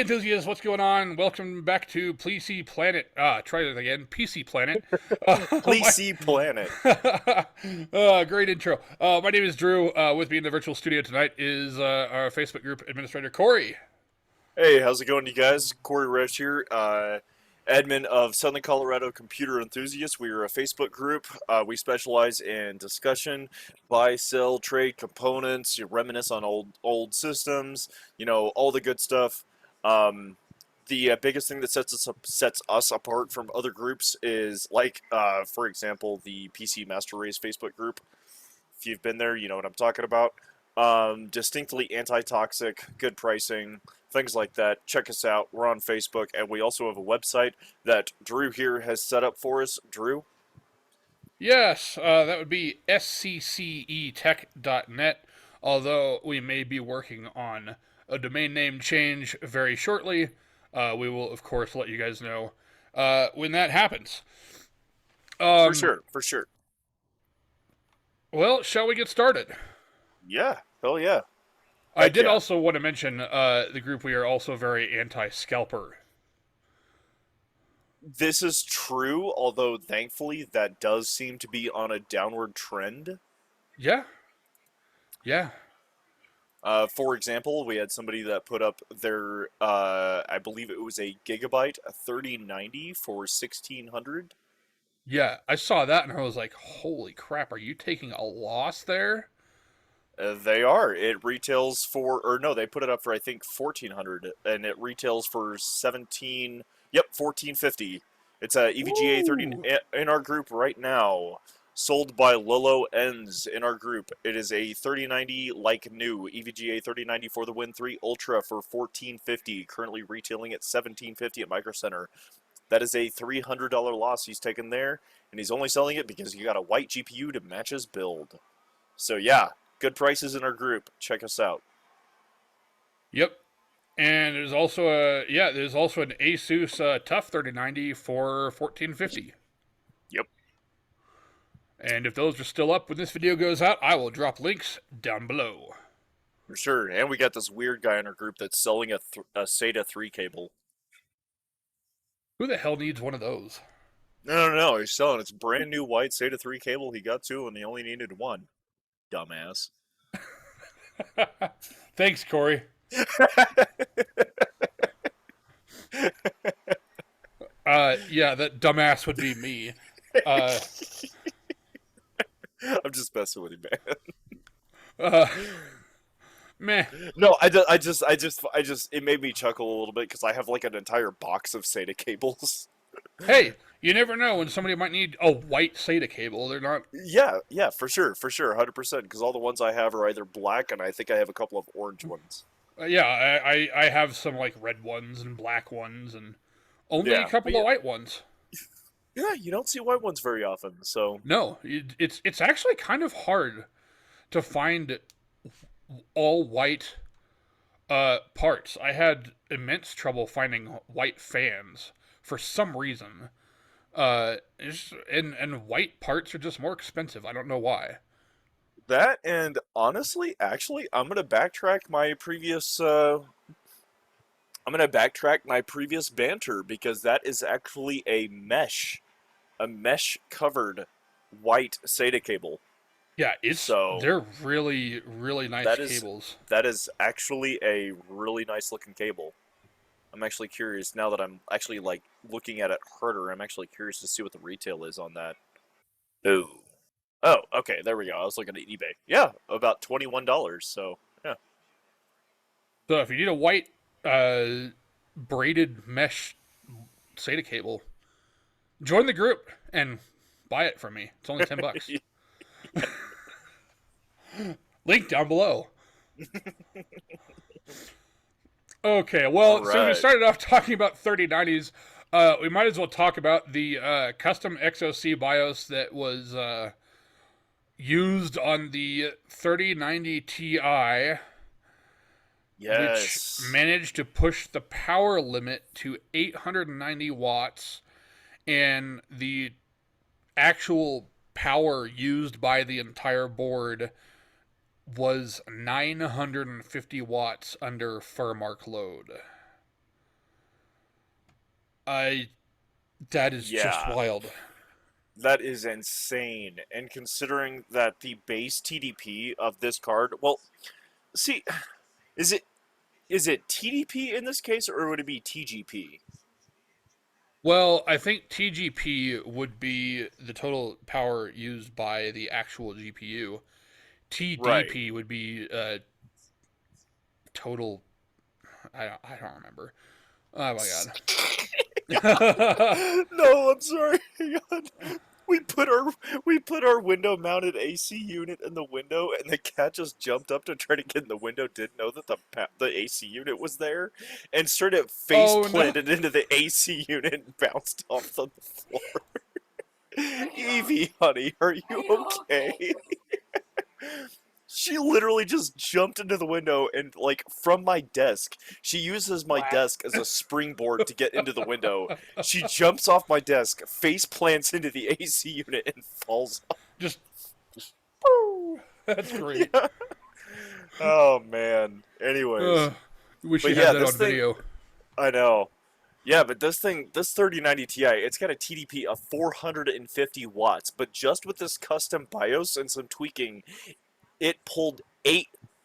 Hey enthusiasts, what's going on? Welcome back to PC Planet. Try that again. PC Planet. Please My see Planet. great intro. My name is Drew. With me in the virtual studio tonight is our Facebook group administrator Corey. Hey, how's it going, you guys? Corey Resch here, admin of Southern Colorado Computer Enthusiasts. We are a Facebook group. We specialize in discussion, buy, sell, trade components, you reminisce on old systems, all the good stuff. The biggest thing that sets us apart from other groups is, like, for example, the PC Master Race Facebook group. If you've been there, you know what I'm talking about. Distinctly anti-toxic, good pricing, things like that. Check us out. We're on Facebook, and we also have a website that Drew here has set up for us. Drew? Yes, that would be sccetech.net, although we may be working on a domain name change very shortly. We will, of course, let you guys know when that happens. For sure, for sure. Well, shall we get started? Yeah, hell yeah. I Heck did yeah. also want to mention the group. We are also very anti-scalper. This is true, although thankfully that does seem to be on a downward trend. Yeah, yeah, For example, we had somebody that put up their, I believe it was a gigabyte, a 3090 for 1600. yeah. I saw that and I was like, "Holy crap! Are you taking a loss there?" They are. It retails for, or no, they put it up for I think 1400, and it retails for 17. Yep, 1450. It's a EVGA 30 Woo! in our group right now. Sold by Lolo Ends in our group. It is a 3090 like new EVGA 3090 for the Win 3 Ultra for 1450. Currently retailing at 1750 at Micro Center. That is a $300 loss he's taken there, and he's only selling it because he got a white GPU to match his build. So yeah, good prices in our group. Check us out. Yep. And there's also an Asus Tough 3090 for 1450. Yep, And if those are still up when this video goes out, I will drop links down below. for sure. And we got this weird guy in our group that's selling a SATA 3 cable. Who the hell needs one of those? No. He's selling. It's a brand new white SATA 3 cable. He got two, and he only needed one. Dumbass. Thanks, Corey. Yeah, that dumbass would be me. Uh, I'm just messing with you, man. uh, Meh. No, it made me chuckle a little bit because I have like an entire box of SATA cables. Hey, you never know when somebody might need a white SATA cable. They're not. Yeah, for sure, 100%. Because all the ones I have are either black, and I think I have a couple of orange ones. Yeah, I have some like red ones and black ones, and only a Yeah, but couple of yeah, white ones. yeah, you don't see white ones very often. So No, it's actually kind of hard to find all white parts. I had immense trouble finding white fans for some reason. And white parts are just more expensive. I don't know why. that, and honestly, actually, I'm gonna backtrack my previous banter because that is actually a mesh covered white SATA cable. Yeah, So they're really really nice that is cables. that is actually a really nice looking cable. I'm actually curious now that I'm actually like looking at it harder. I'm actually curious to see what the retail is on that. Ooh. Oh, okay, there we go. I was looking at eBay. Yeah, about $21. So yeah. So if you need a white braided mesh SATA cable, join the group and buy it from me. It's only $10. Link down below. Okay, All well, since we right. started off talking about 3090s, we might as well talk about the custom XOC BIOS that was used on the 3090 Ti, which Yes. managed to push the power limit to 890 watts, and the actual power used by the entire board was 950 watts under Furmark load. That is just Yeah, wild. that is insane. And considering that the base TDP of this card, well, see, is it TDP in this case, or would it be TGP? Well, I think TGP would be the total power used by the actual GPU. Right. TDP would be total. I don't remember. Oh my god. No, I'm sorry. Hang on. We put our window mounted AC unit in the window, and the cat just jumped up to try to get in the window. Didn't know that the AC unit was there, and started face Oh no. planted into the AC unit and bounced off on the floor. Evie, honey, are you okay? She literally just jumped into the window and, like, from my desk. She uses my desk as a springboard to get into the window. She jumps off my desk, face plants into the AC unit, and falls off. Just. That's great. Yeah. Oh, man. Anyways. Wish But you yeah, had that this on thing. video. I know. Yeah, but this 3090 Ti, it's got a TDP of 450 watts. But just with this custom BIOS and some tweaking, it pulled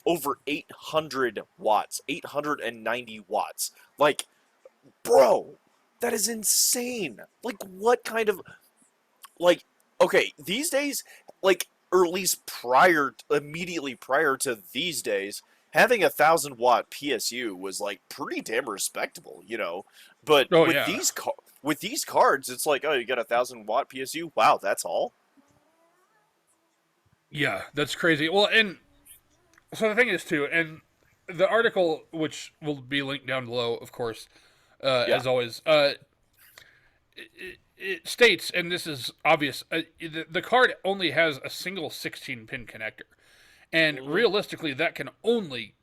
over 800 watts, 890 watts. Like, bro, that is insane. Like, what kind of, like, okay, these days, like, or at least immediately prior to these days, having 1,000 watt PSU was like pretty damn respectable, you know. But Oh with yeah. with these cards, it's like, oh, you got 1,000 watt PSU. Wow, that's all. Yeah, that's crazy. Well, and so the thing is too, and the article, which will be linked down below, of course, Yeah. as always, it states, and this is obvious, the card only has a single 16-pin connector, and Hmm. realistically, that can only,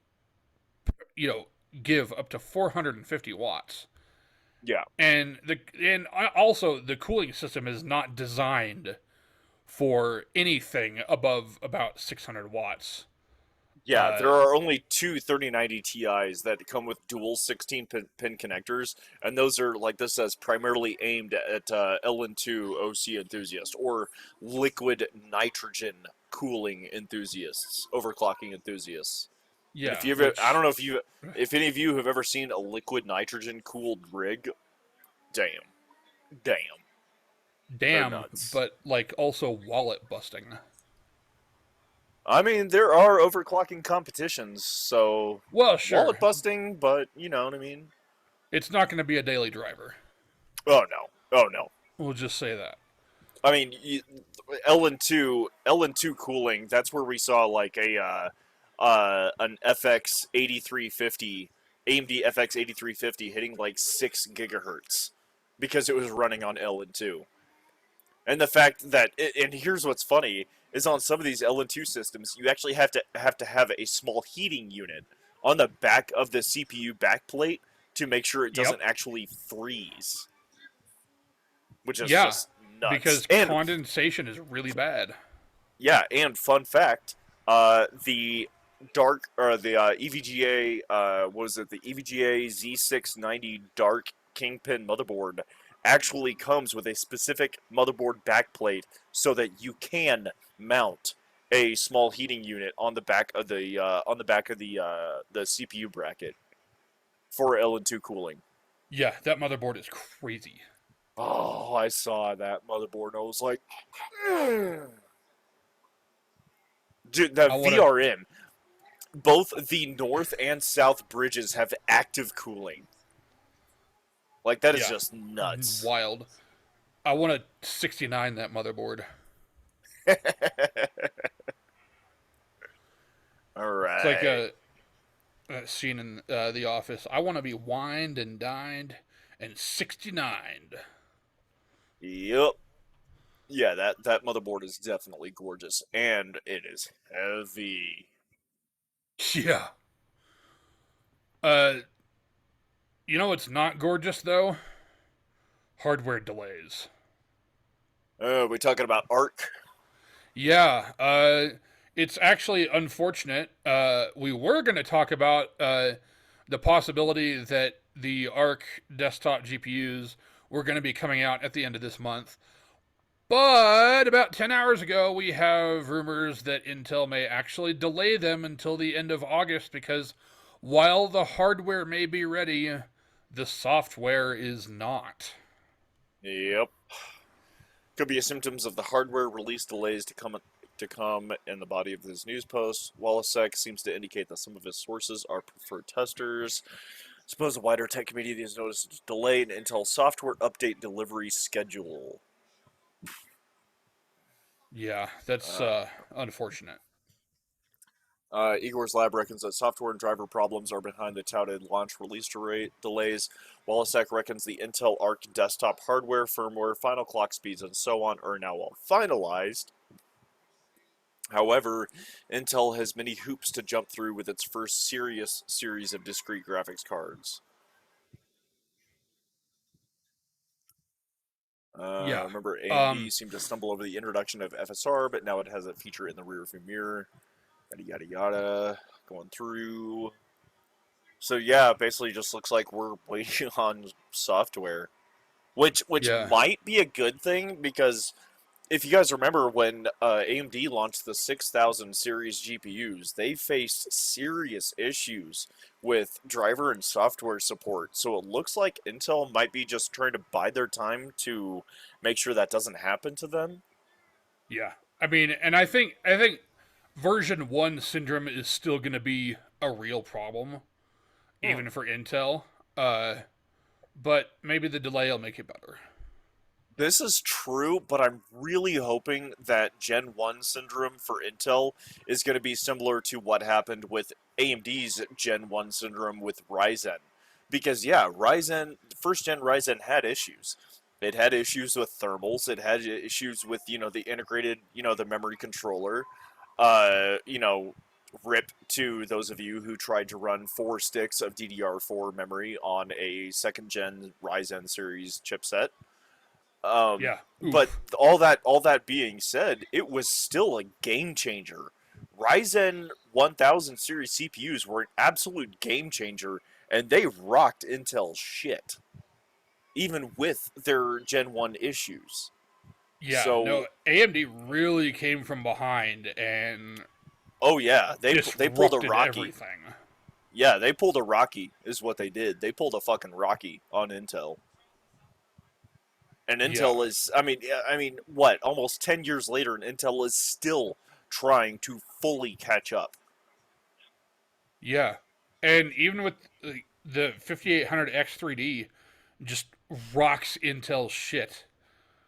you know, give up to 450 watts. Yeah. And also the cooling system is not designed for anything above about 600 watts. Yeah, Uh, there are only two 3090 Ti's that come with dual 16 pin connectors, and those are, like this says, primarily aimed at LN2 OC enthusiasts or liquid nitrogen cooling enthusiasts, overclocking enthusiasts. And if yeah, you ever, I which don't know if any of you have ever seen a liquid nitrogen cooled rig, damn, damn, they're damn, nuts. but like also wallet busting. I mean, there are overclocking competitions, so Well, wallet sure, busting, but you know what I mean. it's not going to be a daily driver. Oh no. Oh no. We'll just say that. I mean, LN2 cooling. That's where we saw like an FX 8350 AMD FX 8350 hitting like 6 gigahertz because it was running on LN2. And the fact that and here's what's funny is on some of these LN2 systems, you actually have a small heating unit on the back of the CPU backplate to make sure it Yep. doesn't actually freeze, which is Yeah, just nuts. because And condensation is really bad. yeah, and fun fact, the dark or the EVGA what was it? The EVGA Z690 Dark Kingpin motherboard actually comes with a specific motherboard backplate so that you can mount a small heating unit on the back of the CPU bracket for LN2 cooling. Yeah, that motherboard is crazy. Oh, I saw that motherboard and I was like, "Mm." Dude, the I want to. VRM, both the north and south bridges have active cooling. Like, that is Yeah, just nuts. wild. I want to 69 that motherboard. All It's like right. a scene in The Office. I want to be wined and dined and 69'd. Yep. Yeah, that motherboard is definitely gorgeous, and it is heavy. Yeah. Uh, you know what's not gorgeous though? Hardware delays. We talking about Arc? Yeah. It's actually unfortunate. We were going to talk about the possibility that the Arc desktop GPUs were going to be coming out at the end of this month. But about 10 hours ago, we have rumors that Intel may actually delay them until the end of August because while the hardware may be ready, the software is not. Yep. Could be a symptoms of the hardware release delays to come in the body of this news post. Wallacek seems to indicate that some of his sources are preferred testers. Suppose the wider tech community has noticed a delay in Intel software update delivery schedule. Yeah, that's Uh, unfortunate. Igor's lab reckons that software and driver problems are behind the touted launch release delays. Wallacek reckons the Intel Arc desktop hardware, firmware, final clock speeds, and so on are now all finalized. However, Intel has many hoops to jump through with its first serious series of discrete graphics cards. Yeah. Remember, AMD Um, seemed to stumble over the introduction of FSR, but now it has a feature in the rearview mirror. Yada yada yada. Going through. So yeah, basically just looks like we're waiting on software, which yeah. might be a good thing because if you guys remember when AMD launched the 6000 series GPUs, they faced serious issues with driver and software support. So it looks like Intel might be just trying to bide their time to make sure that doesn't happen to them. Yeah. I mean, and I think version 1 syndrome is still going to be a real problem Hmm. even for Intel. Uh but maybe the delay will make it better. This is true, but I'm really hoping that Gen 1 syndrome for Intel is going to be similar to what happened with AMD's Gen 1 syndrome with Ryzen. Because, yeah, Ryzen, first gen Ryzen had issues. It had issues with thermals, it had issues with, the integrated, the memory controller. Uh, you know, rip to those of you who tried to run 4 sticks of DDR4 memory on a second gen Ryzen series chipset. Yeah. But Oof. all that being said, it was still a game changer. Ryzen 1000 series CPUs were an absolute game changer, and they rocked Intel shit, even with their Gen 1 issues. Yeah, So, no, AMD really came from behind and oh yeah, they pulled a disrupted Rocky. everything. Yeah, they pulled a Rocky, is what they did. They pulled a fucking Rocky on Intel. And Yeah. Intel is, what? Almost 10 years later, and Intel is still trying to fully catch up. Yeah. And even with the 5800X 3D just rocks Intel shit.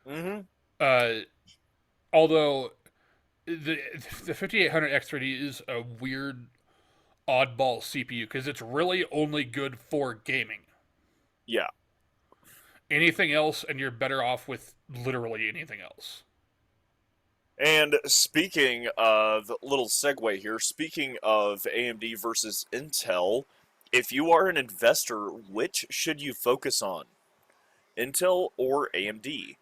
Mm-hmm. Uh although the the 5800X 3D is a weird oddball CPU because it's really only good for gaming. Yeah. Anything else and you're better off with literally anything else. And speaking of, little segue here, speaking of AMD versus Intel, if you are an investor, which should you focus on? Intel or AMD?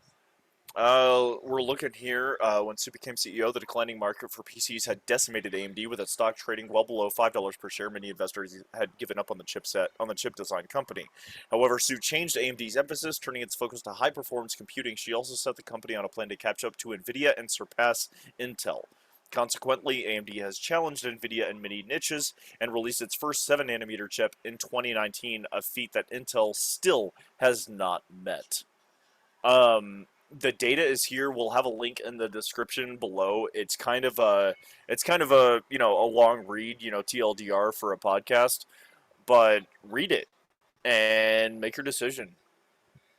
We're looking here. When Sue became CEO, the declining market for PCs had decimated AMD, with its stock trading well below $5 per share. Many investors had given up on the chip design company. However, Sue changed AMD's emphasis, turning its focus to high-performance computing. She also set the company on a plan to catch up to NVIDIA and surpass Intel. Consequently, AMD has challenged NVIDIA in many niches and released its first 7 nanometer chip in 2019, a feat that Intel still has not met. The data is here. We'll have a link in the description below. It's kind of a a long read, TLDR for a podcast, but read it and make your decision.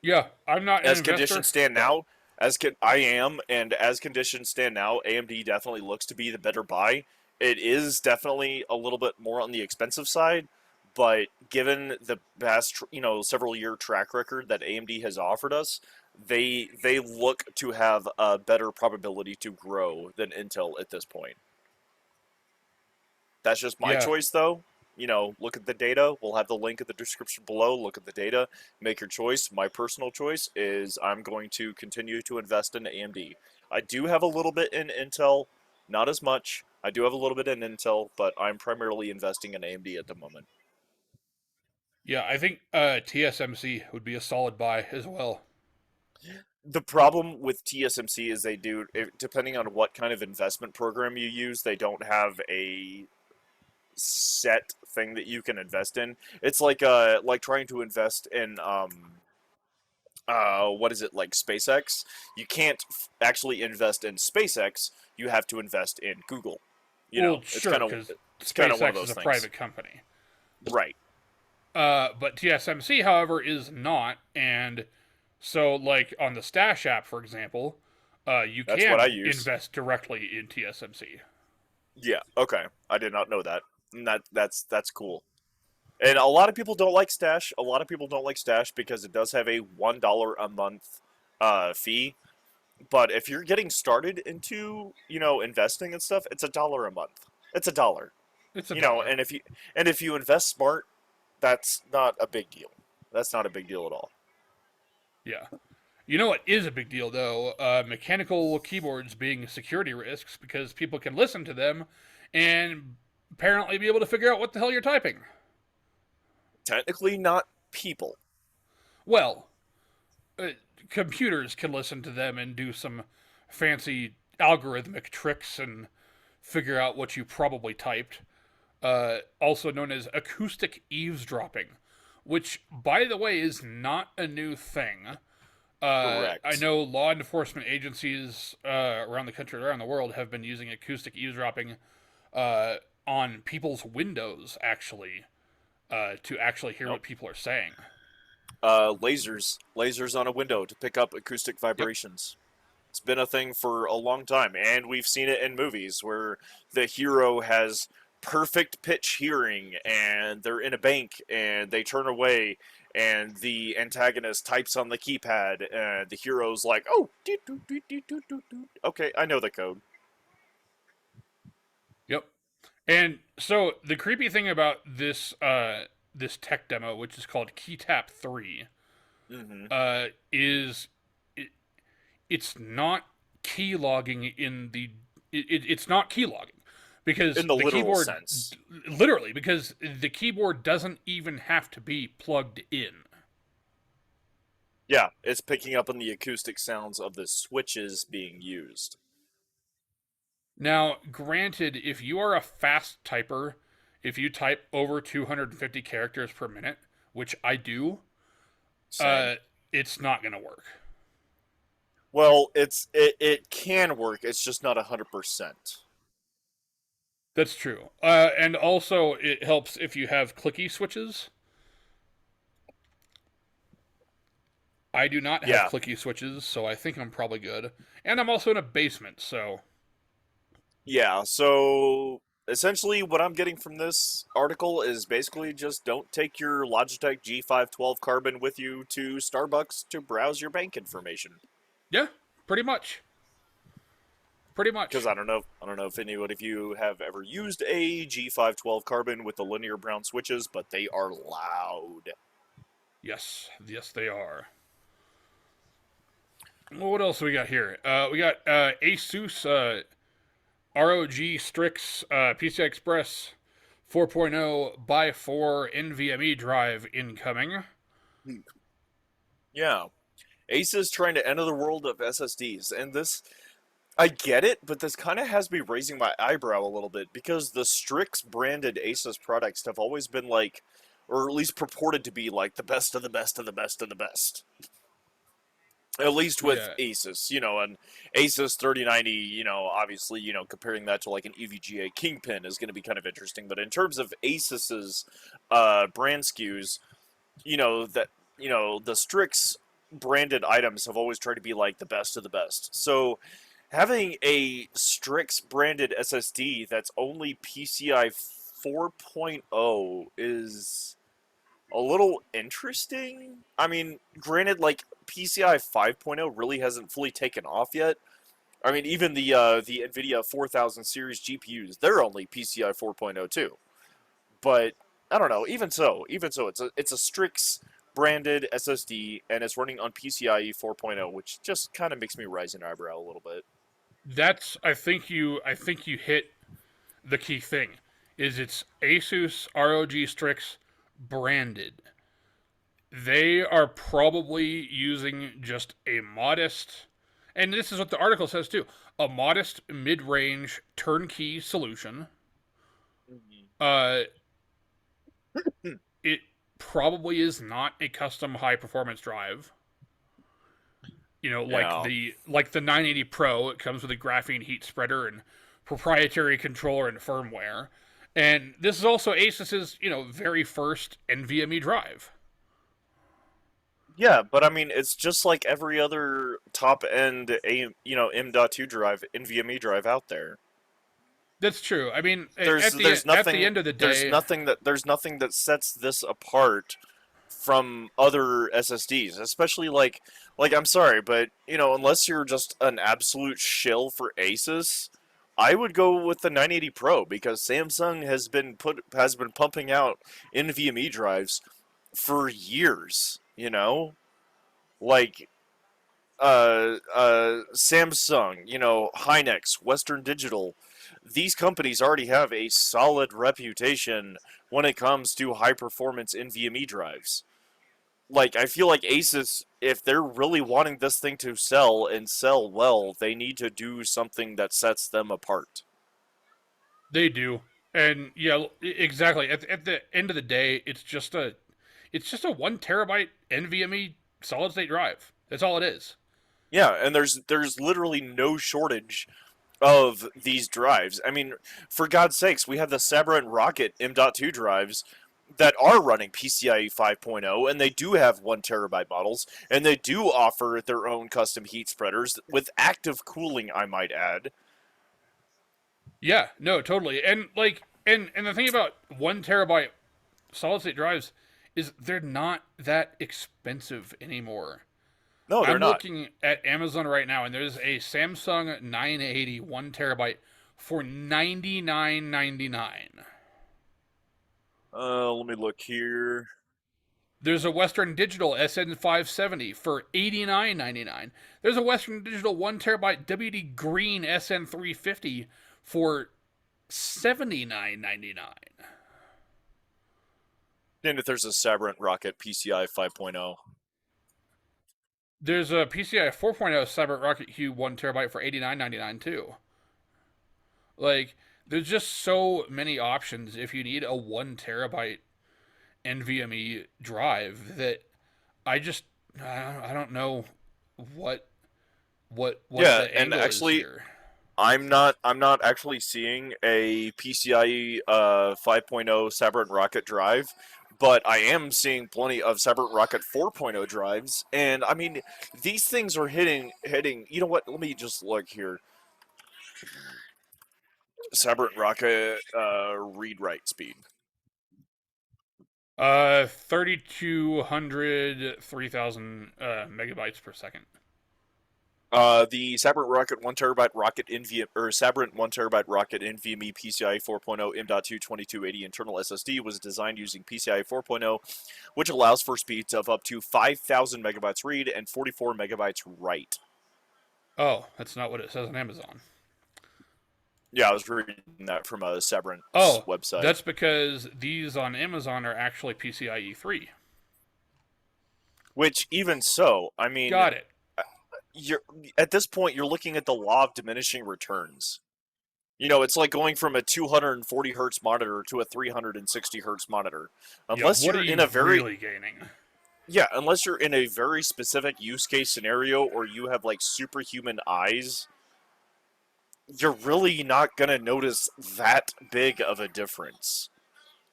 Yeah, I'm not an As conditions investor, stand but now, I am, and as conditions stand now, AMD definitely looks to be the better buy. It is definitely a little bit more on the expensive side, but given the past, several year track record that AMD has offered us, they look to have a better probability to grow than Intel at this point. That's just my yeah. choice, though. Look at the data. We'll have the link in the description below. Look at the data. Make your choice. My personal choice is I'm going to continue to invest in AMD. I do have a little bit in Intel, not as much. I do have a little bit in Intel, but I'm primarily investing in AMD at the moment. Yeah, I think TSMC would be a solid buy as well. The problem with TSMC is depending on what kind of investment program you use, they don't have a set thing that you can invest in. It's like trying to invest in what is it, like SpaceX? You can't actually invest in SpaceX. You have to invest in Google. You Well, know, sure, because it's kind of one of SpaceX is those a things. private company. Right. But TSMC, however, is not, and so like on the Stash app, for example, you That's what I can use. invest directly in TSMC. Yeah. Okay. I did not know that. And that's cool. And a lot of people don't like Stash. A lot of people don't like Stash because it does have a $1 a month fee. But if you're getting started into, investing and stuff, it's $1 a month. It's $1. It's a You know, dollar. and if you invest smart, that's not a big deal. That's not a big deal at all. Yeah. You know what is a big deal though? Mechanical keyboards being security risks because people can listen to them and apparently be able to figure out what the hell you're typing. Technically, not people. Well, uh, computers can listen to them and do some fancy algorithmic tricks and figure out what you probably typed. Also known as acoustic eavesdropping, which, by the way, is not a new thing. I Correct. know law enforcement agencies around the country, around the world, have been using acoustic eavesdropping uh, on people's windows, actually, to actually hear Nope. what people are saying. Lasers on a window to pick up acoustic Yep. vibrations. It's been a thing for a long time, and we've seen it in movies where the hero has perfect pitch hearing and they're in a bank and they turn away and the antagonist types on the keypad and the hero's like, "Oh, okay, I know the code." Yep. And so the creepy thing about this tech demo, which is called KeyTap 3, Mm-hmm. is it's not key logging it's not key logging because In the the literal keyboard sense. literally because the keyboard doesn't even have to be plugged in. Yeah, it's picking up on the acoustic sounds of the switches being used. Now, granted, if you are a fast typer, if you type over 250 characters per minute, which I do, Same. uh, it's not going to work. Well, it can work. It's just not 100%. That's true. And also, it helps if you have clicky switches. I do not have Yeah. clicky switches, so I think I'm probably good. And I'm also in a basement, so Yeah, so essentially what I'm getting from this article is basically just don't take your Logitech G512 Carbon with you to Starbucks to browse your bank information. yeah, pretty much. Pretty Because much. I don't know if any of you have ever used a G512 Carbon with the linear brown switches, but they are loud. Yes, yes, they are. Well, what else we got here? We got Asus ROG Strix PCI Express 4.0 by 4 NVMe drive incoming. Yeah. Asus trying to enter the world of SSDs, and this I get it, but this kind of has me raising my eyebrow a little bit because the Strix branded Asus products have always been like, or at least purported to be like the best of the best of the best of the best. At least with Yeah, Asus, and Asus 3090, obviously, comparing that to like an EVGA Kingpin is going to be kind of interesting. But in terms of Asus's brand SKUs, the Strix branded items have always tried to be like the best of the best. So having a Strix branded SSD that's only PCI 4.0 is a little interesting. I mean, granted, like PCI 5.0 really hasn't fully taken off yet. I mean, even the Nvidia 4000 series GPUs, they're only PCI 4.0 too. But I don't know. Even so, it's a Strix branded SSD and it's running on PCIe 4.0, which just kind of makes me raise an eyebrow a little bit. that's I think you hit the key thing. Is it's Asus ROG Strix branded. They are probably using just a modest, and this is what the article says too, a modest mid-range turnkey solution. Mhm. Uh, it probably is not a custom high performance drive. You know, Yeah. like the 980 Pro, it comes with a graphene heat spreader and proprietary controller and firmware. And this is also Asus's, very first NVMe drive. Yeah, but I mean, it's just like every other top end, M.2 drive, NVMe drive out there. That's true. I mean, There's there's at the nothing end of the day, there's nothing that sets this apart from other SSDs, especially like I'm sorry, but unless you're just an absolute shill for Asus, I would go with the 980 Pro because Samsung has been pumping out NVMe drives for years, like Samsung, Hynix, Western Digital, these companies already have a solid reputation when it comes to high performance NVMe drives. Like, I feel like Asus, if they're really wanting this thing to sell and sell well, they need to do something that sets them apart. they do. And yeah, exactly. At the end of the day, it's just a 1 terabyte NVMe solid state drive. That's all it is. Yeah, and there's literally no shortage of these drives. I mean, for God's sakes, we have the Sabre and Rocket M.2 drives that are running PCIe 5.0, and they do have 1 terabyte models, and they do offer their own custom heat spreaders with active cooling, I might add. Yeah, no, totally. And and the thing about 1 terabyte solid state drives is they're not that expensive anymore. No, they're I'm not. looking at Amazon right now, and there's a Samsung 980 1 terabyte for $99.99. Let me look here. There's a Western Digital SN570 for $89.99. There's a Western Digital 1 terabyte WD Green SN350 for $79.99. And if there's a Sabre and Rocket PCI 5.0. There's a PCI 4.0 Cyber Rocket Hue 1 terabyte for $89.99 too. Like, there's just so many options if you need a 1 terabyte NVMe drive that I just I don't know what what Yeah, the and angle is actually, here. I'm not actually seeing a PCIe 5.0 Sabre Rocket drive, but I am seeing plenty of Sabre Rocket 4.0 drives, and I mean these things are hitting. You know what? Let me just look here. Sabre Rocket read write speed. 3200 3000 megabytes per second. The Sabrent Rocket 1 terabyte Rocket NVMe or Sabrent 1 terabyte Rocket NVMe PCIe 4.0 M.2 2280 internal SSD was designed using PCIe 4.0, which allows for speeds of up to 5,000 megabytes read and 44 megabytes write. Oh, that's not what it says on Amazon. Yeah, I was reading that from a Sabrent's Oh, website. that's because these on Amazon are actually PCIe 3. Which, even so, I mean, Got it. you're at this point you're looking at the law of diminishing returns. It's like going from a 240 hertz monitor to a 360 hertz monitor. Yeah, Unless what are you're in you a very really gaining? Yeah, unless you're in a very specific use case scenario or you have like superhuman eyes, you're really not going to notice that big of a difference.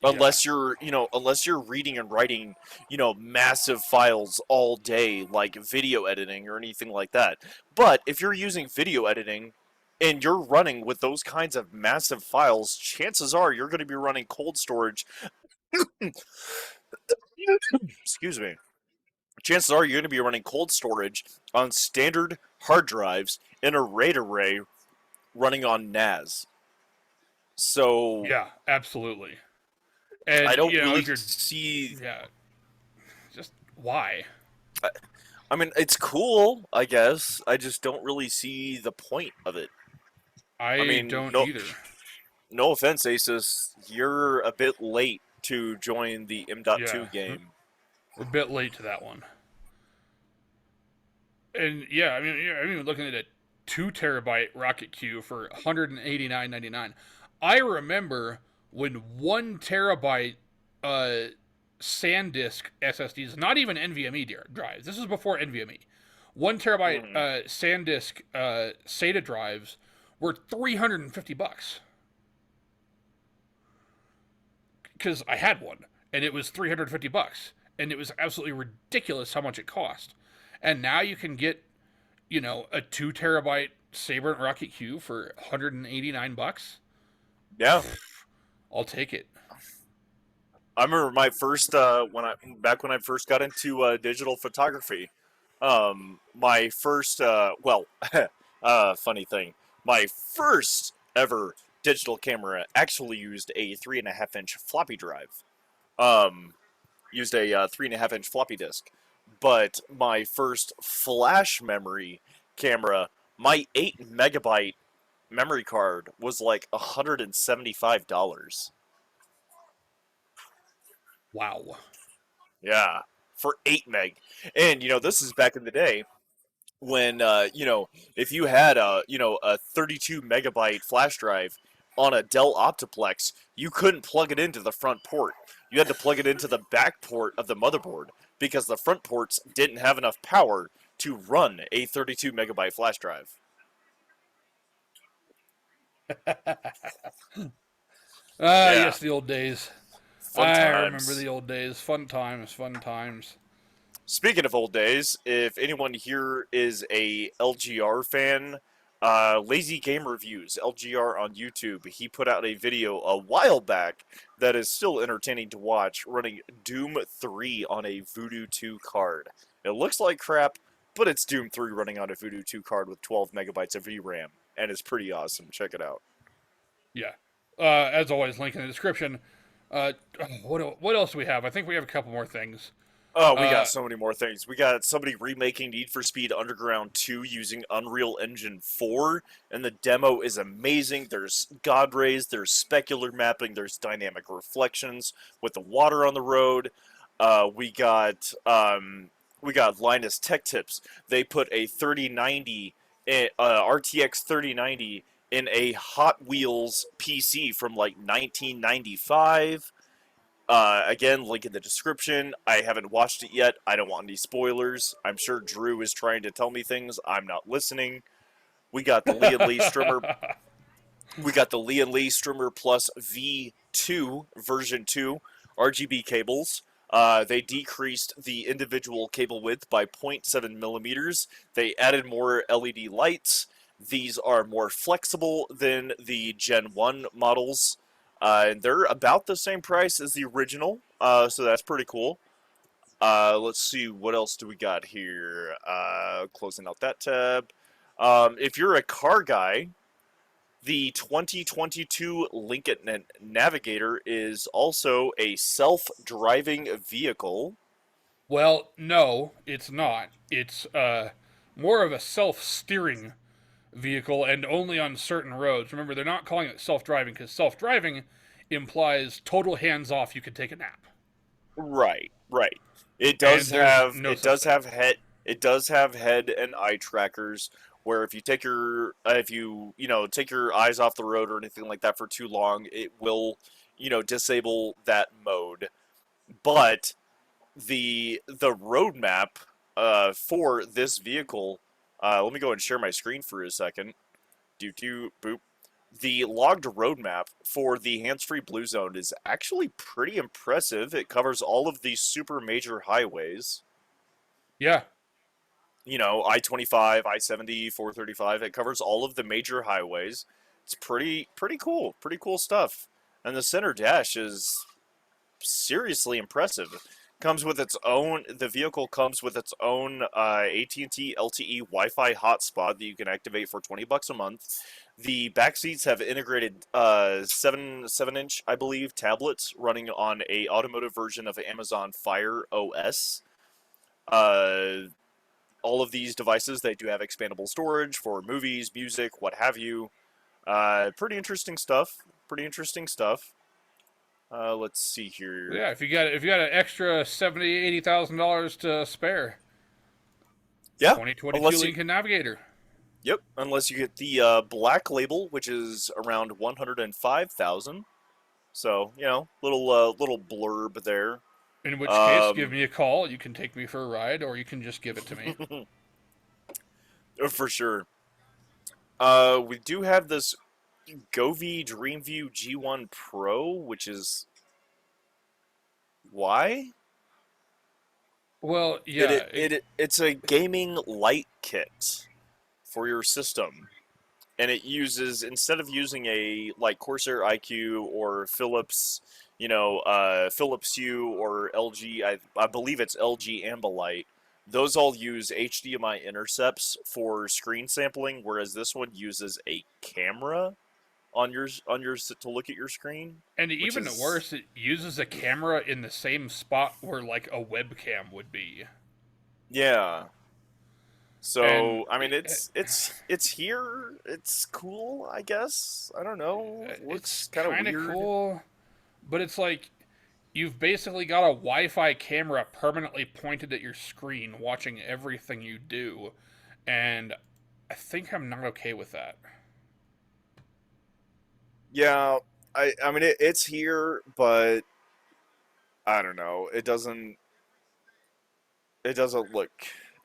Yeah. Unless you're reading and writing, massive files all day like video editing or anything like that. But if you're using video editing and you're running with those kinds of massive files, chances are you're going to be running cold storage. Excuse me. Chances are you're going to be running cold storage on standard hard drives in a RAID array running on NAS. So Yeah, absolutely. I And, don't if really you're, see. yeah, just why? I mean, it's cool, I guess. I just don't really see the point of it. I I mean, don't no, either. no offense, Asus, you're a bit late to join the Yeah. M.2 game. We're a bit late to that one. And yeah, I mean, I'm even looking at a 2 terabyte Rocket Q for $189.99. I remember when 1 terabyte SanDisk SSDs, not even NVMe drives. This is before NVMe. 1 terabyte Mhm. SanDisk SATA drives were $350 because I had one, and it was $350, and it was absolutely ridiculous how much it cost. And now you can get, a 2 terabyte Sabrent Rocket Q for $189. Yeah. I'll take it. I remember my first when I first got into digital photography. My first funny thing, my first ever digital camera actually used a 3.5-inch floppy drive. Um, Used a 3.5-inch floppy disk, but my first flash memory camera, my 8 megabyte memory card was like $175. Wow. Yeah, for 8 meg. And this is back in the day when if you had a 32 megabyte flash drive on a Dell Optiplex, you couldn't plug it into the front port. You had to plug it into the back port of the motherboard because the front ports didn't have enough power to run a 32 megabyte flash drive. Yeah, Yes, the old days. fun I remember times. the old days. Fun times, fun times. Speaking of old days, if anyone here is a LGR fan, Lazy Game Reviews, LGR on YouTube, he put out a video a while back that is still entertaining to watch, running Doom 3 on a Voodoo 2 card. It looks like crap, but it's Doom 3 running on a Voodoo 2 card with 12 megabytes of VRAM, and it's pretty awesome. Check it out. Yeah. As always, link in the description. Uh, what else do we have? I think we have a couple more things. Oh, we got Uh, so many more things. We got somebody remaking Need for Speed Underground 2 using Unreal Engine 4, and the demo is amazing. There's God rays, there's specular mapping, there's dynamic reflections with the water on the road. We got Linus Tech Tips. They put a 3090 RTX 3090 in a Hot Wheels PC from like 1995. Again, link in the description. I haven't watched it yet. I don't want any spoilers. I'm sure Drew is trying to tell me things. I'm not listening. We got the Lee and Lee Strimmer. We got the Lee and Lee Strimmer Plus V2 version 2 RGB cables. They decreased the individual cable width by 0.7 millimeters. They added more LED lights. These are more flexible than the Gen 1 models. And they're about the same price as the original, so that's pretty cool. Let's see, what else do we got here? Closing out that tab. If you're a car guy, the 2022 Lincoln Navigator is also a self-driving vehicle. well, no, it's not. It's more of a self-steering vehicle, and only on certain roads. Remember, they're not calling it self-driving because self-driving implies total hands-off. You could take a nap, Right, right. It does and there's have no such thing. it does have head and eye trackers where if you take your if you take your eyes off the road or anything like that for too long, it will disable that mode. But the roadmap for this vehicle, let me go and share my screen for a second. Do do boop. The logged roadmap for the hands-free Blue Zone is actually pretty impressive. It covers all of the super major highways. Yeah, I-25, I-70, 435. It covers all of the major highways. It's pretty cool. Pretty cool stuff. And the center dash is seriously impressive. The vehicle comes with its own AT&T LTE Wi-Fi hotspot that you can activate for $20 a month. The back seats have integrated 7-inch, I believe, tablets running on a automotive version of Amazon Fire OS. Uh, all of these devices, they do have expandable storage for movies, music, what have you. Pretty interesting stuff. Pretty interesting stuff. Let's see here. Yeah, if you got an extra $70,000-$80,000 to spare, Yeah, 2022 unless you Lincoln Navigator. yep, unless you get the black label, which is around 105,000. So little blurb there. In which case, give Um, me a call. You can take me for a ride, or you can just give it to me. for sure. We do have this Govee DreamView G1 Pro, which is why Well, yeah, it's a gaming light kit for your system, and it uses, instead of using a like Corsair IQ or Philips, Philips Hue or LG, I believe it's LG Ambilight. Those all use HDMI intercepts for screen sampling, whereas this one uses a camera on yours to look at your screen, and which even is worse, it uses a camera in the same spot where like a webcam would be. yeah. And So I mean, it's here. It's cool, I guess. I don't know. it's Looks kind of kind of weird. cool, but it's like you've basically got a Wi-Fi camera permanently pointed at your screen, watching everything you do, and I think I'm not okay with that. Yeah, I mean it's here, but I don't know. It doesn't look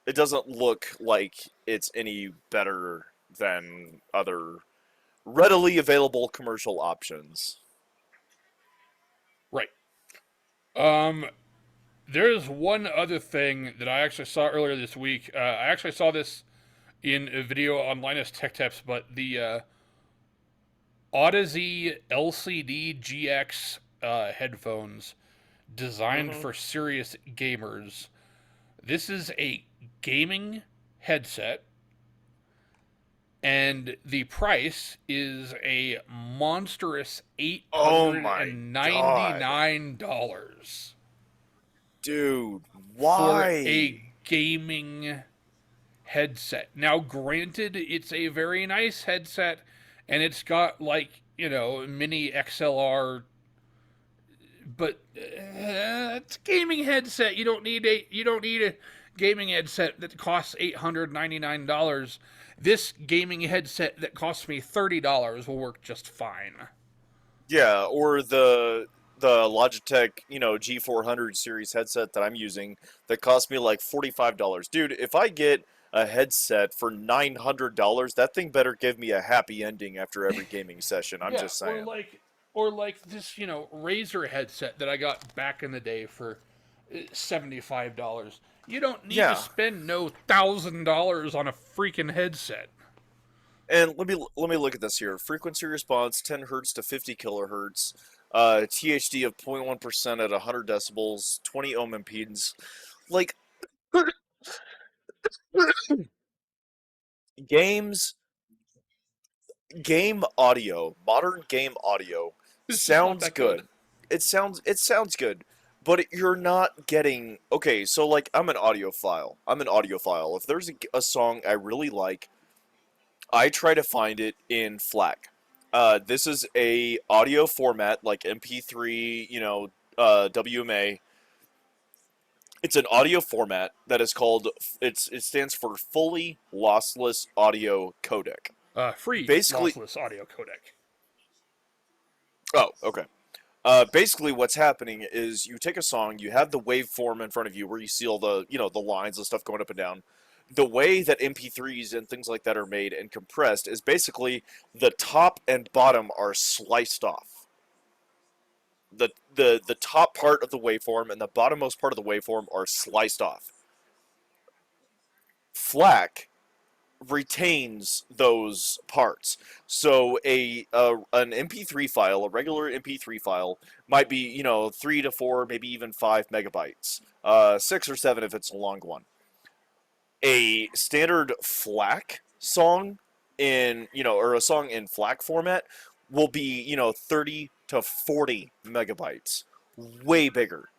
it doesn't look like it's any better than other readily available commercial options. Right. Um, there's one other thing that I actually saw earlier this week. I actually saw this in a video on Linus Tech Tips, but the Audeze LCD GX headphones designed Hmm. for serious gamers. This is a gaming headset, and the price is a monstrous Oh $899 my god. Dude, for why? a gaming headset. Now, granted, it's a very nice headset, and it's got like mini XLR, but it's a gaming headset. You don't need a gaming headset that costs $899. This gaming headset that costs me $30 will work just fine. Yeah, or the Logitech, G400 series headset that I'm using that cost me like $45. Dude, if I get a headset for $900, that thing better give me a happy ending after every gaming session. I'm Yeah, just or saying. like this, Razer headset that I got back in the day for $75. You don't need to Yeah. spend no $1,000 on a freaking headset. And let me look at this here. Frequency response 10 hertz to 50 kilohertz. THD of 0.1% at 100 decibels, 20 ohm impedance. Like games game audio, modern game audio It's just not sounds that good. good. It sounds good, but you're not getting okay. So like I'm an audiophile. I'm an audiophile. If there's a song I really like, I try to find it in FLAC. This is a audio format like MP3, WMA. It's an audio format that is called it stands for fully lossless audio codec. Free Basically, lossless audio codec. oh, okay. Basically, what's happening is you take a song, you have the waveform in front of you where you see all the lines and stuff going up and down. The way that MP3s and things like that are made and compressed is basically the top and bottom are sliced off. The top part of the waveform and the bottommost part of the waveform are sliced off. FLAC retains those parts. So an MP3 file, a regular MP3 file, might be 3 to 4, maybe even 5 megabytes. 6 or 7 if it's a long one. A standard FLAC song or a song in FLAC format will be 30 to 40 megabytes, way bigger.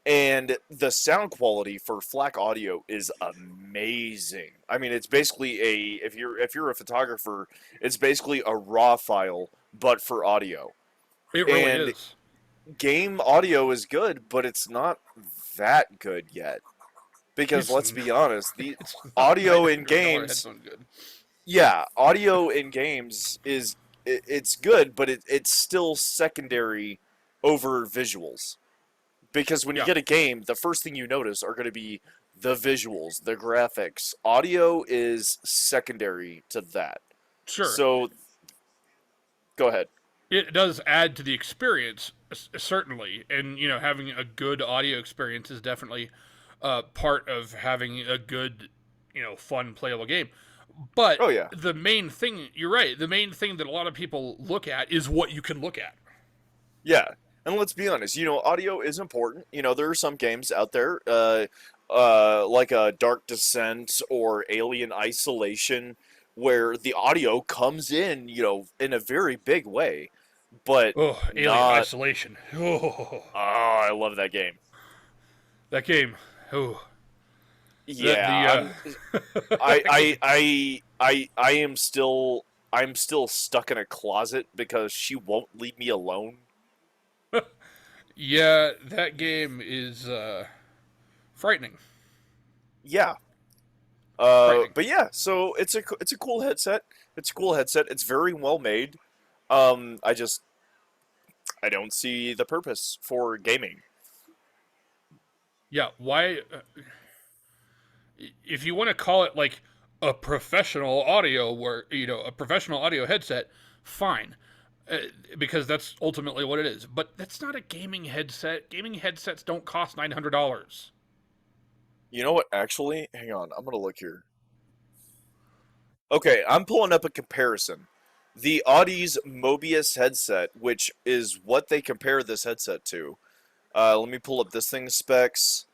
And the sound quality for FLAC audio is amazing. I mean, it's basically if you're a photographer, it's basically a raw file but for audio. It really And is. game audio is good, but it's not that good yet. Because It's let's be honest, the it's not audio in $900 games, headphone good. yeah, audio in games it's good, but it's still secondary over visuals. Because when you Yeah, get a game, the first thing you notice are going to be the visuals, the graphics. Audio is secondary to that. sure. So, go ahead. It does add to the experience, certainly, and having a good audio experience is definitely part of having a good, fun playable game. But Oh yeah, the main thing, you're right, the main thing that a lot of people look at is what you can look at. yeah. And let's be honest, audio is important. There are some games out there, like a Dark Descent or Alien Isolation, where the audio comes in a very big way, but Oh, Alien not. Isolation. Oh, Oh, I love that game. that game. Oh, the Yeah, I, that I, game. I, I am still, I'm still stuck in a closet because she won't leave me alone. Yeah, that game is frightening. Yeah. Frightening. But yeah, so it's a cool headset. It's a cool headset. It's very well made. I don't see the purpose for gaming. Yeah, why? If you want to call it like a professional audio, where a professional audio headset, fine, uh, because that's ultimately what it is. But that's not a gaming headset. Gaming headsets don't cost $900. You know what? Actually, hang on. I'm gonna look here. Okay, I'm pulling up a comparison. The Audi's Mobius headset, which is what they compare this headset to. Let me pull up this thing's specs.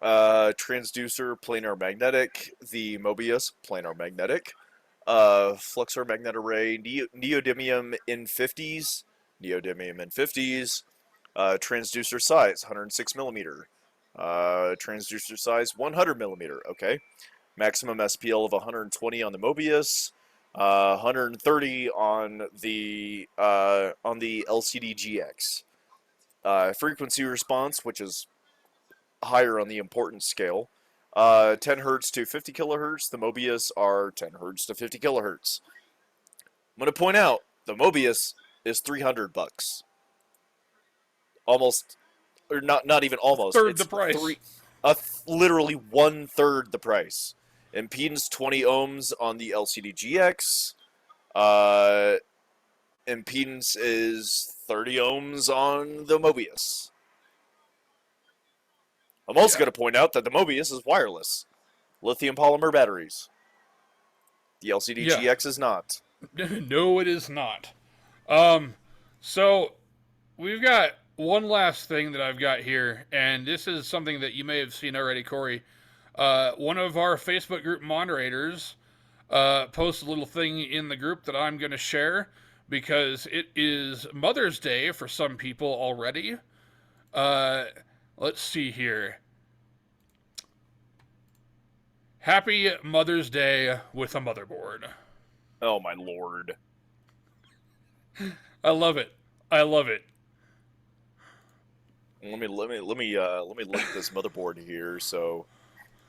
Transducer, planar magnetic. The Mobius, planar magnetic. Fluxor magnet array. Neodymium in 50s. Neodymium in 50s. Transducer size, 106 millimeter. Transducer size, 100 millimeter. Okay. Maximum SPL of 120 on the Mobius, 130 on the LCD GX. Frequency response, which is higher on the importance scale, 10 hertz to 50 kilohertz. The Mobius are 10 hertz to 50 kilohertz. I'm going to point out the Mobius is $300, almost, or not even almost. Third the It's price. literally one third the price. Impedance 20 ohms on the LCD GX. Uh, Impedance is 30 ohms on the Mobius. I'm also Yeah, going to point out that the Mobius is wireless, lithium polymer batteries. The LCD yeah. GX is not. No, it is not. Um, so we've got one last thing that I've got here, and this is something that you may have seen already, Corey. One of our Facebook group moderators posted a little thing in the group that I'm going to share because it is Mother's Day for some people already. Uh, let's see here. Happy Mother's Day with a motherboard. Oh my lord. I love it. I love it. Let me look at this motherboard here. So,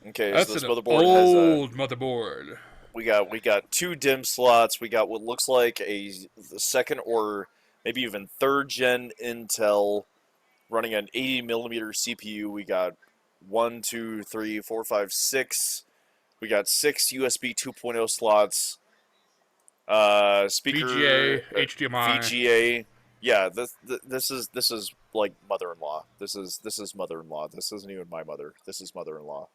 okay, so That's this an motherboard has a old motherboard. we got two DIMM slots. We got what looks like the second or maybe even third gen Intel running an 80 millimeter CPU. We got one, two, three, four, five, six. We got six USB 2.0 slots. Speaker, VGA, HDMI. VGA. Yeah, this is like mother-in-law. This is mother-in-law. This isn't even my mother. This is mother-in-law.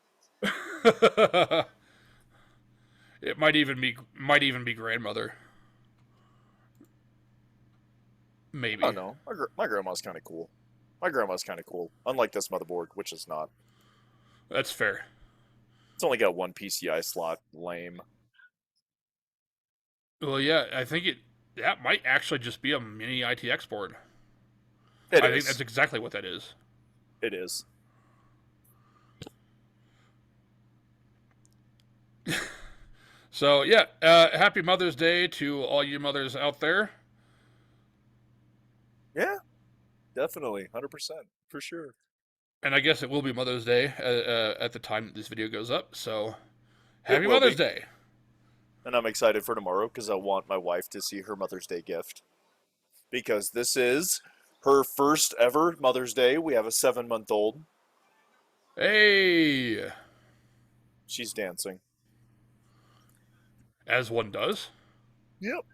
It might even be grandmother. I don't Maybe. know. My grandma's kind of cool. My grandma's kind of cool. Unlike this motherboard, which is not. That's fair. It's only got one PCI slot. Lame. Well, yeah, I think that might actually just be a mini ITX board. It I think that's is. exactly what that is. It is. So yeah, happy Mother's Day to all you mothers out there. Yeah, definitely, 100%, for sure. And I guess it will be Mother's Day at the time that this video goes up. So It happy will Mother's be, Day. and I'm excited for tomorrow because I want my wife to see her Mother's Day gift because this is her first ever Mother's Day. We have a 7-month-old. Hey, She's dancing. as one does. Yep.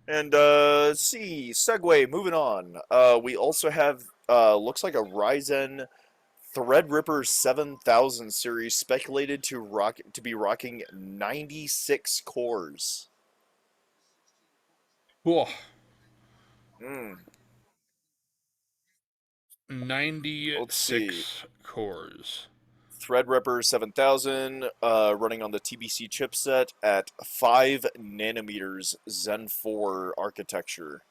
And let's see, segue, moving on. We also have looks like a Ryzen Threadripper 7000 series speculated to be rocking 96 cores. Whoa, Mm, let's see. 96 cores. Threadripper 7000 running on the TBC chipset at 5 nanometers Zen 4 architecture.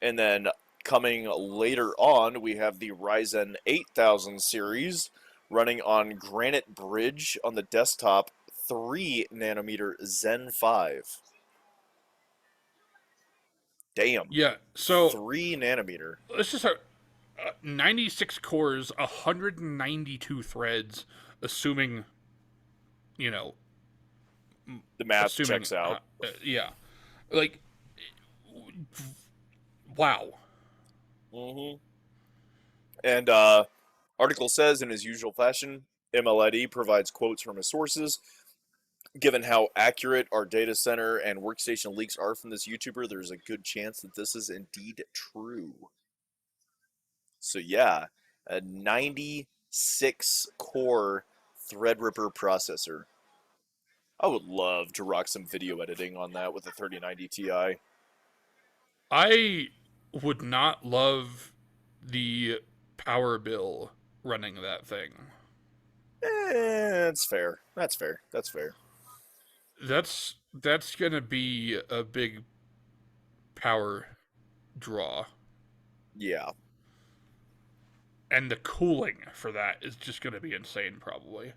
And then coming later on, we have the Ryzen 8000 series running on Granite Bridge on the desktop, 3 nanometer Zen 5. Damn, Yeah, so 3 nanometer. let's just start. 96 cores, 192 threads, assuming, you know, The math assuming, checks out. yeah. Like, wow. Mm-hmm. And article says, in his usual fashion, MLID provides quotes from his sources. Given how accurate our data center and workstation leaks are from this YouTuber, there's a good chance that this is indeed true. So yeah, a 96 core Threadripper processor. I would love to rock some video editing on that with a 3090 Ti. I would not love the power bill running that thing. That's fair. That's fair. That's fair. That's gonna be a big power draw. Yeah. And the cooling for that is just gonna be insane, probably.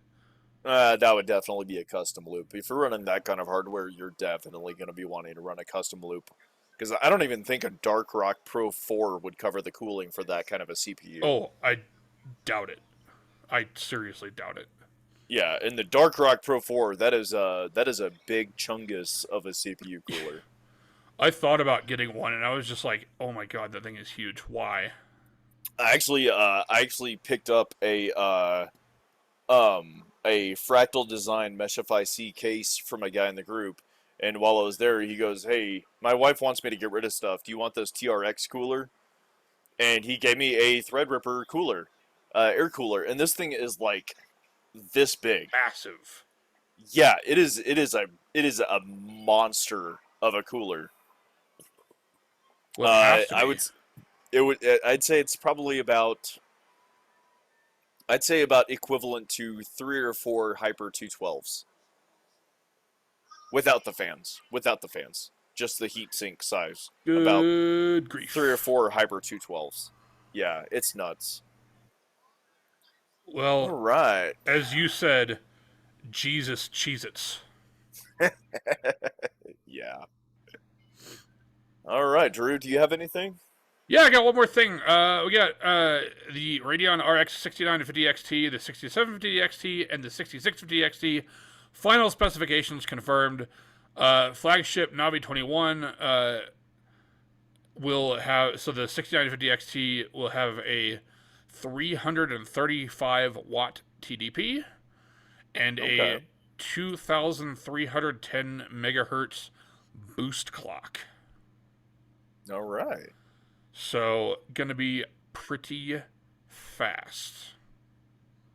That would definitely be a custom loop. If you're running that kind of hardware, you're definitely going to be wanting to run a custom loop. Because I don't even think a Dark Rock Pro 4 would cover the cooling for that kind of a CPU. Oh, I doubt it. I seriously doubt it. Yeah, and the Dark Rock Pro 4, that is a big chungus of a CPU cooler. I thought about getting one, and I was just like, "Oh my god, that thing is huge. Why?" I actually picked up a Fractal Design Meshify C case from a guy in the group, and while I was there, he goes, "Hey, my wife wants me to get rid of stuff. Do you want this TRX cooler?" And he gave me a Threadripper cooler, air cooler, and this thing is like this big. Massive. Yeah, it is. It is a monster of a cooler. Well, it has to I be. would. It would. I'd say it's probably about. I'd say about equivalent to 3 or 4 Hyper 212s. Without the fans. Without the fans. Just the heatsink size. About Good grief. 3 or 4 Hyper 212s. Yeah, it's nuts. Well, Alright. as you said, Jesus Cheez-Its. Yeah. Alright, Drew, do you have anything? Yeah, I got one more thing. We got the Radeon RX 6950 XT, the 6750 XT, and the 6650 XT. Final specifications confirmed. Flagship Navi 21 will have, so the 6950 XT will have a 335 watt TDP and Okay. a 2310 megahertz boost clock. Alright. So, gonna be pretty fast.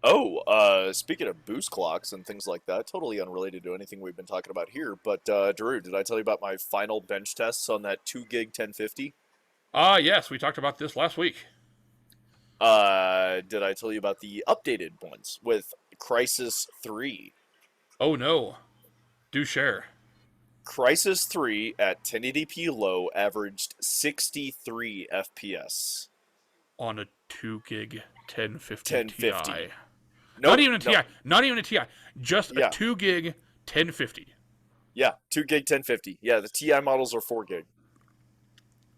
Oh, speaking of boost clocks and things like that, totally unrelated to anything we've been talking about here, but Drew, did I tell you about my final bench tests on that 2 gig 1050? Yes, we talked about this last week. Did I tell you about the updated ones with Crisis 3? Oh no. Do share. Crisis 3 at 1080p low averaged 63 FPS. On a 2 gig 1050 1050. Ti. Nope, Not even a Ti. nope. Not even a Ti. Just Yeah. a 2 gig 1050. Yeah, 2 gig 1050. Yeah, the Ti models are 4 gig.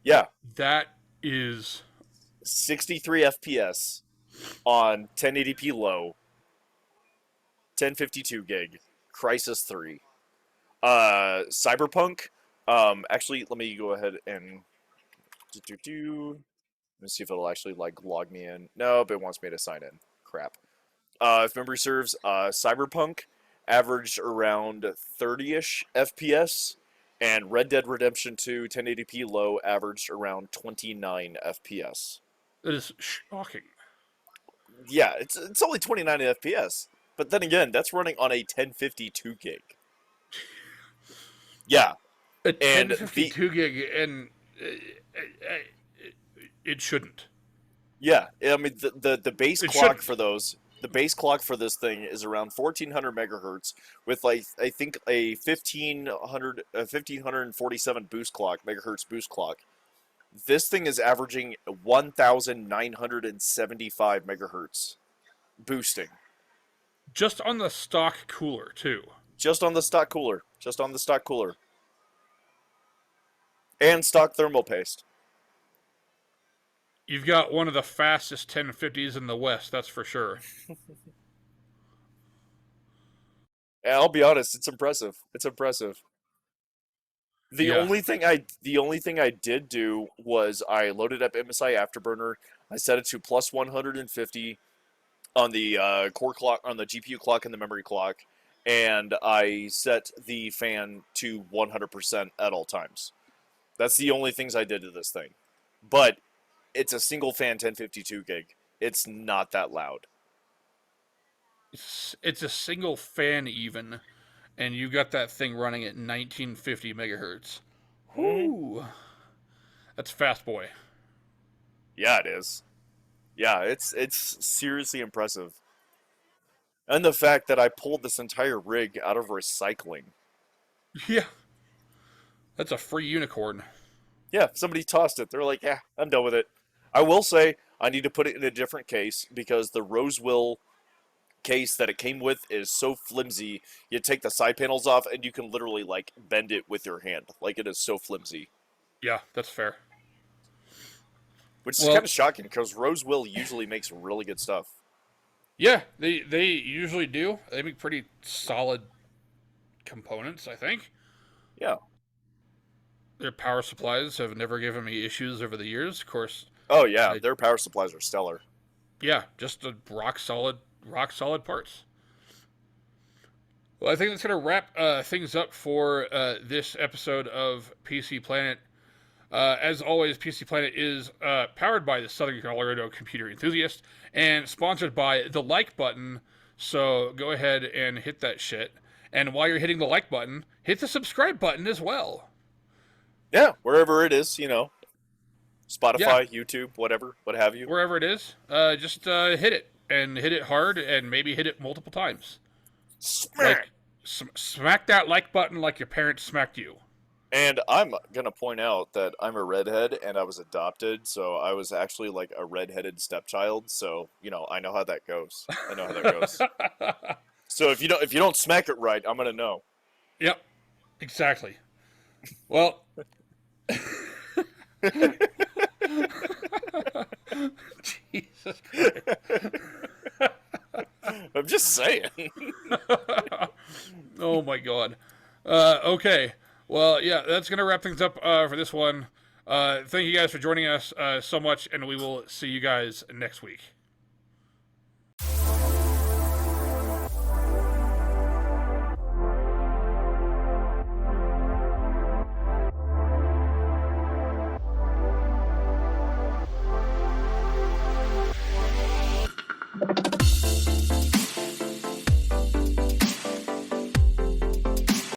Yeah. That is 63 FPS on 1080p low, 1052 gig, Crysis 3. Cyberpunk. Actually, let me go ahead and let me see if it'll actually like log me in. Nope, it wants me to sign in. Crap. If memory serves, Cyberpunk averaged around 30-ish FPS, and Red Dead Redemption 2 1080p low averaged around 29 FPS. That is shocking. Yeah, it's only 29 FPS, but then again, that's running on a 1052 gig. Yeah, A and 1052 gig, and it shouldn't. yeah, I mean the base It clock shouldn't. for those. The base clock for this thing is around 1400 megahertz with like I think a 1547 boost clock, megahertz boost clock. This thing is averaging 1975 megahertz boosting. Just on the stock cooler, too. Just on the stock cooler. Just on the stock cooler. And stock thermal paste. You've got one of the fastest 1050s in the West, that's for sure. And I'll be honest, it's impressive. It's impressive. The Yeah. only thing I did do was I loaded up MSI Afterburner. I set it to plus 150 on the core clock, on the GPU clock and the memory clock, and I set the fan to 100% at all times. That's the only things I did to this thing. But it's a single fan 1052 gig. It's not that loud. It's a single fan, even, and you got that thing running at 1950 megahertz. Whoo! That's fast, boy. Yeah, it is. Yeah, it's seriously impressive. And the fact that I pulled this entire rig out of recycling. Yeah. That's a free unicorn. Yeah, somebody tossed it. They're like, yeah, I'm done with it. I will say I need to put it in a different case because the Rosewill case that it came with is so flimsy. You take the side panels off and you can literally like bend it with your hand. Like it is so flimsy. Yeah, that's fair. Which is kind of shocking because Rosewill usually makes really good stuff. Yeah, they usually do. They make pretty solid components, I think. Yeah. Their power supplies have never given me issues over the years. Of course. Oh yeah, their power supplies are stellar. Yeah, just a rock solid parts. Well, I think that's gonna wrap things up for this episode of PC Planet. As always, PC Planet is powered by the Southern Colorado Computer Enthusiast and sponsored by the like button. So go ahead and hit that shit. And while you're hitting the like button, hit the subscribe button as well. Yeah, wherever it is, you know. Spotify, YouTube, whatever, what have you. Wherever it is, just hit it. And hit it hard and maybe hit it multiple times. Smack! Like, smack that like button like your parents smacked you. And I'm going to point out that I'm a redhead and I was adopted, so I was actually like a redheaded stepchild, so, you know, I know how that goes. I know how that goes. So if you don't smack it right, I'm going to know. Yep. Exactly. Well, Jesus Christ. I'm just saying. Oh my God. Okay. Well, yeah, that's going to wrap things up for this one. Thank you guys for joining us so much, and we will see you guys next week.